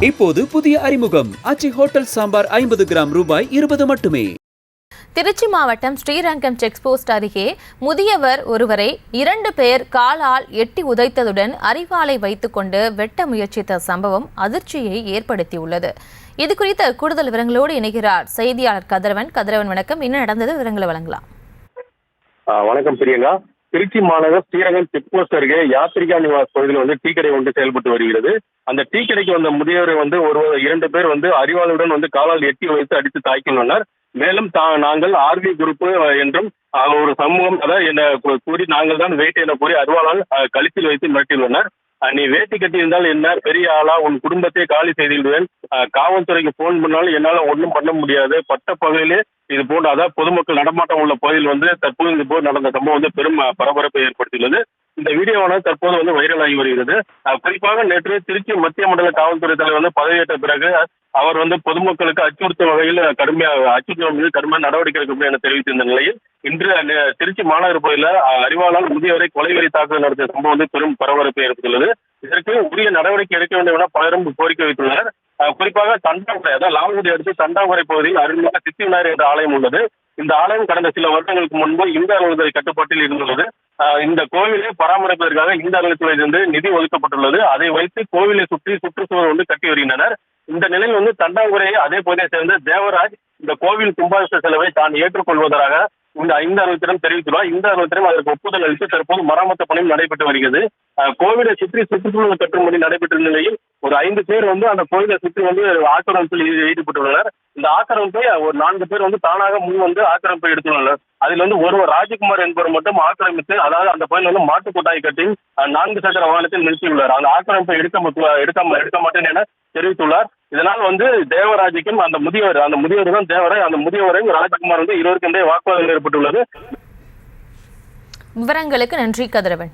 இப்போது புதிய அறிமுகம் ஆச்சி ஹோட்டல் சாம்பார் 50 கிராம் ரூபாய் 20 மட்டுமே. திருச்சி மாவட்டம் ஸ்ரீரங்கம் செக் போஸ்ட் அருகே முதியவர் ஒருவரை 2 பேர் காலால் எட்டி உதைத்ததுடன் அரிவாளை வைத்துக்கொண்டு வெட்ட முயற்சித்த சம்பவம் அதிர்ச்சியை ஏற்படுத்தியுள்ளது. இது குறித்த கூடுதல் விவரங்களோடு இணைகிறார் செய்தியாளர் கதிரவன். கதிரவன் வணக்கம். என்ன நடந்தது, விவரங்களை வழங்கலாம். வணக்கம் பிரியங்கா. திருச்சி மாநகர் ஸ்ரீரங்கம் செக் போஸ்ட் அருகே யாத்திரிகா நிவாஸ் பகுதியில் டீ கடை ஒன்று செயல்பட்டு வருகிறது. அந்த டீ கடைக்கு வந்த முதியவரை ஒரு 2 பேர் அரிவாளுடன் காலால் எட்டி வைத்து அடித்து தாக்கியுள்ளனர். மேலும் நாங்கள் ஆர்வி குரூப் என்றும் ஒரு சமூகம் என்ன கூறி நாங்கள் தான் வேட்டை என கூறி அரிவாளால் கழுத்தில் வைத்து மிரட்டியுள்ளனர். நீ வேட்டி கட்டியிருந்தால் என்ன, பெரிய ஆளா, உன் குடும்பத்தை காலி செய்துவிடுவேன், காவல்துறைக்கு போன் பண்ணாலும் என்னால ஒன்றும் பண்ண முடியாது, பட்ட பகுதியிலே இது போன்ற அதாவது பொதுமக்கள் நடமாட்டம் உள்ள பகுதியில் தற்போது இது போல் நடந்த சம்பவம் பெரும் பரபரப்பை ஏற்படுத்தியுள்ளது. இந்த வீடியோவானது தற்போது வைரலாகி வருகிறது. குறிப்பாக நேற்று திருச்சி மத்திய மண்டல காவல்துறை தலைவர் பதவியேற்ற பிறகு அவர் பொதுமக்களுக்கு அச்சுறுத்தும் வகையில் கடுமையாக நடவடிக்கை எடுக்கப்படும் என தெரிவித்திருந்த நிலையில் இன்று திருச்சி மாநகர பகுதியில் அரிவாளால் முதியவரை கொலைவெறி தாக்குதல் நடத்திய சம்பவம் பெரும் பரபரப்பை ஏற்பட்டுள்ளது. இதற்கு உரிய நடவடிக்கை எடுக்க வேண்டும் என பலரும் கோரிக்கை வைத்துள்ளனர். குறிப்பாக தண்டாங்குறை, அதாவது லால்குடி அடுத்து தண்டாங்குறை பகுதியில் அருள்மிகு சித்தி விநாயகர் என்ற ஆலயம் உள்ளது. இந்த ஆலயம் கடந்த சில வருடங்களுக்கு முன்பு இந்து அறநிலையத்துறை கட்டுப்பாட்டில் இருந்துள்ளது. இந்த கோவிலை பராமரிப்பதற்காக இந்து அறநிலையத்துறையிலிருந்து நிதி ஒதுக்கப்பட்டுள்ளது. அதை வைத்து கோவிலை சுற்றி சுற்றுச்சுவர் கட்டி வருகின்றனர். இந்த நிலையில் தண்டாங்குறையை அதே பகுதியை சேர்ந்த தேவராஜ் இந்த கோவில் கும்பாபிஷேக செலவை தான் ஏற்றுக்கொள்வதாக இந்த ஐந்து அறுபத்திடம் தெரிவித்துள்ளார். இந்த அறுபத்திடம் அதற்கு ஒப்புதல் அளித்து தற்போது மராமத்து பணியும் நடைபெற்று வருகிறது. கோவிலை சுற்றி சுற்றுச்சூழல் கட்டும் பணி நடைபெற்ற நிலையில் ஒரு 5 பேர் அந்த கோவிலை சுற்றி ஆக்கிரமிப்பில் ஈடுபட்டுள்ளனர். இந்த ஆக்கிரமிப்பை ஒரு 4 பேர் தானாக முன் ஆக்கிரமிப்பை எடுத்துள்ளனர். அதில் ஒருவர் ராஜ்குமார் என்பவர் மட்டும் ஆக்கிரமித்து, அதாவது அந்த பகுதியில் மாட்டு கொட்டாய் கட்டி 4 சக்கர வாகனத்தில் நிறுத்தியுள்ளார். அந்த ஆக்கிரமிப்பை எடுக்க மாட்டேன் என தெரிவித்துள்ளார். இதனால் தேவராஜுக்கும் அந்த முதியவர் தான் தேவராஜ், அந்த முதியவரையும் ராஜ்குமார் இருவருக்கும் வாக்குவாதம் ஏற்பட்டுள்ளது. விவரங்களுக்கு நன்றி கதிரவன்.